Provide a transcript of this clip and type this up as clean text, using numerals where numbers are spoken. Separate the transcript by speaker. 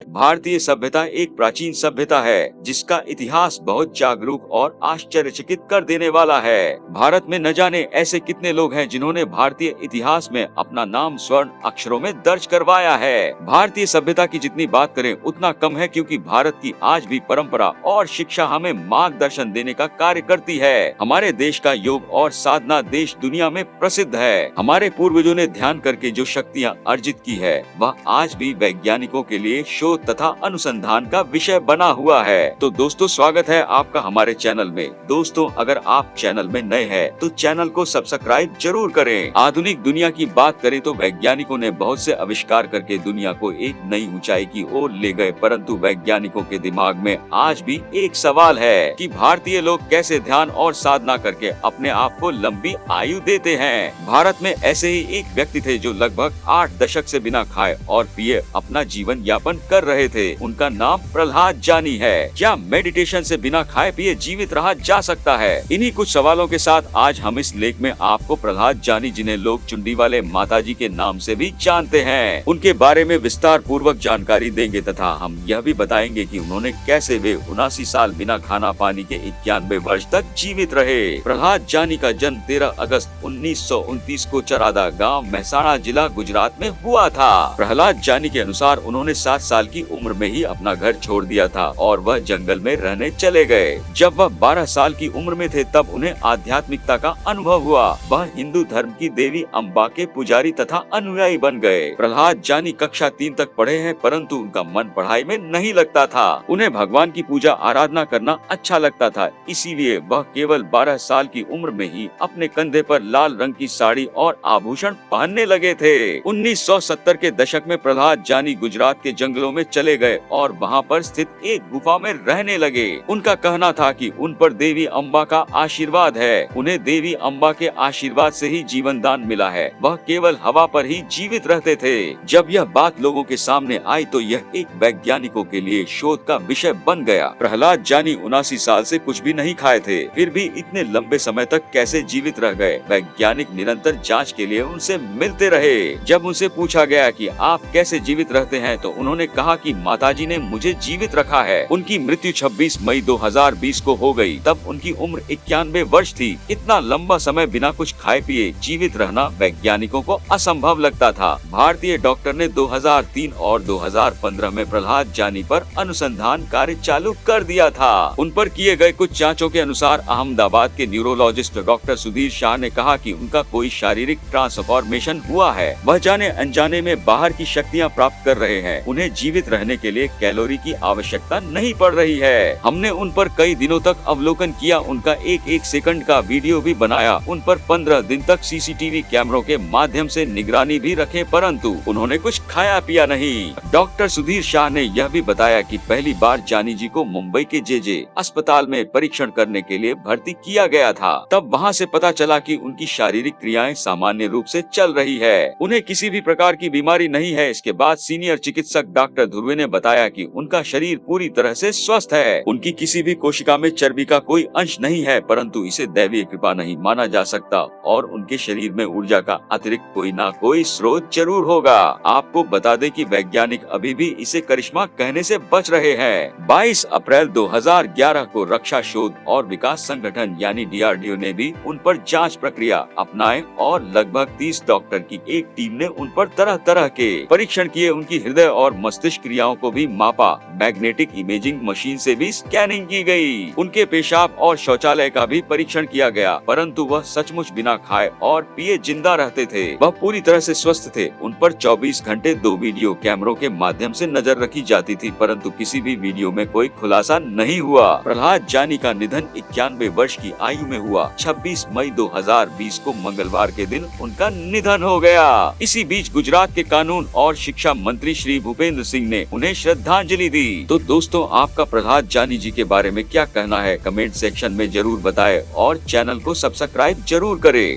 Speaker 1: भारतीय सभ्यता एक प्राचीन सभ्यता है जिसका इतिहास बहुत जागरूक और आश्चर्यचकित कर देने वाला है। भारत में न जाने ऐसे कितने लोग हैं जिन्होंने भारतीय इतिहास में अपना नाम स्वर्ण अक्षरों में दर्ज करवाया है। भारतीय सभ्यता की जितनी बात करें उतना कम है, क्योंकि भारत की आज भी परंपरा और शिक्षा हमें मार्गदर्शन देने का कार्य करती है। हमारे देश का योग और साधना देश दुनिया में प्रसिद्ध है। हमारे पूर्वजों ने ध्यान करके जो शक्तियाँ अर्जित की है वह आज भी वैज्ञानिकों के लिए शोध तथा अनुसंधान का विषय बना हुआ है। तो दोस्तों, स्वागत है आपका हमारे चैनल में। दोस्तों, अगर आप चैनल में नए हैं तो चैनल को सब्सक्राइब जरूर करें। आधुनिक दुनिया की बात करें तो वैज्ञानिकों ने बहुत से आविष्कार करके दुनिया को एक नई ऊंचाई की ओर ले गए, परंतु वैज्ञानिकों के दिमाग में आज भी एक सवाल है कि भारतीय लोग कैसे ध्यान और साधना करके अपने आप को लंबी आयु देते हैं। भारत में ऐसे ही एक व्यक्ति थे जो लगभग 8 दशक से बिना खाए और पिए अपना जीवन यापन कर रहे थे। उनका नाम प्रहलाद जानी है। क्या मेडिटेशन से बिना खाए पिए जीवित रहा जा सकता है? इन्हीं कुछ सवालों के साथ आज हम इस लेख में आपको प्रहलाद जानी, जिन्हें लोग चुंडी वाले माताजी के नाम से भी जानते हैं, उनके बारे में विस्तार पूर्वक जानकारी देंगे तथा हम यह भी बताएंगे कि उन्होंने कैसे वे 79 साल बिना खाना पानी के 91 वर्ष तक जीवित रहे। प्रहलाद जानी का जन्म 13 अगस्त 1929 को चरादा गांव महसाणा जिला गुजरात में हुआ था। प्रहलाद जानी के अनुसार उन्होंने 7 साल की उम्र में ही अपना घर छोड़ दिया था और वह जंगल में रहने चले गए। जब वह 12 साल की उम्र में थे तब उन्हें आध्यात्मिकता का अनुभव हुआ। वह हिंदू धर्म की देवी अम्बा के पुजारी तथा अनुयायी बन गए। प्रहलाद जानी कक्षा 3 तक पढ़े हैं, परंतु उनका मन पढ़ाई में नहीं लगता था। उन्हें भगवान की पूजा आराधना करना अच्छा लगता था, इसीलिए वह केवल 12 साल की उम्र में ही अपने कंधे पर लाल रंग की साड़ी और आभूषण पहनने लगे थे। 1970 के दशक में प्रहलाद जानी गुजरात के जंगलों में चले गए और वहां पर स्थित एक गुफा में रहने लगे। उनका कहना था कि उन पर देवी अम्बा का आशीर्वाद है। उन्हें देवी अम्बा के आशीर्वाद से ही जीवन दान मिला है। वह केवल हवा पर ही जीवित रहते थे। जब यह बात लोगों के सामने आई तो यह एक वैज्ञानिकों के लिए शोध का विषय बन गया। प्रहलाद जानी 79 साल से कुछ भी नहीं खाए थे, फिर भी इतने लंबे समय तक कैसे जीवित रह गए? वैज्ञानिक निरंतर जाँच के लिए उनसे मिलते रहे। जब उनसे पूछा गया कि आप कैसे जीवित रहते हैं तो उन्होंने कहा कि माताजी ने मुझे जीवित रखा है। उनकी मृत्यु 26 मई 2020 को हो गई। तब उनकी उम्र 91 वर्ष थी। इतना लंबा समय बिना कुछ खाए पिए जीवित रहना वैज्ञानिकों को असंभव लगता था। भारतीय डॉक्टर ने 2003 और 2015 में प्रहलाद जानी पर अनुसंधान कार्य चालू कर दिया था। उन पर किए गए कुछ जांचों के अनुसार अहमदाबाद के न्यूरोलॉजिस्ट डॉक्टर सुधीर शाह ने कहा कि उनका कोई शारीरिक ट्रांसफॉर्मेशन हुआ है। वह जाने अनजाने में बाहर की शक्तियाँ प्राप्त कर रहे हैं। उन्हें जीवित रहने के लिए कैलोरी की आवश्यकता नहीं पड़ रही है। हमने उन पर कई दिनों तक अवलोकन किया, उनका एक सेकंड का वीडियो भी बनाया। उन पर 15 दिन तक सीसीटीवी कैमरों के माध्यम से निगरानी भी रखे, परंतु उन्होंने कुछ खाया पिया नहीं। डॉक्टर सुधीर शाह ने यह भी बताया कि पहली बार जानी जी को मुंबई के जे अस्पताल में परीक्षण करने के लिए भर्ती किया गया था। तब वहाँ से पता चला कि उनकी शारीरिक क्रियाएं सामान्य रूप से चल रही है। उन्हें किसी भी प्रकार की बीमारी नहीं है। इसके बाद सीनियर चिकित्सक डॉक्टर ध्रुवे ने बताया कि उनका शरीर पूरी तरह से स्वस्थ है। उनकी किसी भी कोशिका में चर्बी का कोई अंश नहीं है, परंतु इसे दैवीय कृपा नहीं माना जा सकता और उनके शरीर में ऊर्जा का अतिरिक्त कोई ना कोई स्रोत जरूर होगा। आपको बता दें कि वैज्ञानिक अभी भी इसे करिश्मा कहने से बच रहे हैं। 22 अप्रैल 2011 को रक्षा शोध और विकास संगठन यानी DRDO ने भी उन पर जांच प्रक्रिया अपनाए और लगभग 30 डॉक्टर की एक टीम ने उन पर तरह तरह के परीक्षण किए। उनकी हृदय और मस्तिष्क क्रियाओं को भी मापा। मैग्नेटिक इमेजिंग मशीन से भी स्कैनिंग की गई। उनके पेशाब और शौचालय का भी परीक्षण किया गया, परंतु वह सचमुच बिना खाए और पिए जिंदा रहते थे। वह पूरी तरह से स्वस्थ थे। उन पर 24 घंटे 2 वीडियो कैमरों के माध्यम से नजर रखी जाती थी, परंतु किसी भी वीडियो में कोई खुलासा नहीं हुआ। प्रहलाद जानी का निधन 91 वर्ष की आयु में हुआ। 26 मई 2020 को मंगलवार के दिन उनका निधन हो गया। इसी बीच गुजरात के कानून और शिक्षा मंत्री श्री भूपेंद्र सिंह ने उन्हें श्रद्धांजलि दी। तो दोस्तों, आपका प्रहलाद जानी जी के बारे में क्या कहना है? कमेंट सेक्शन में जरूर बताएं और चैनल को सब्सक्राइब जरूर करें।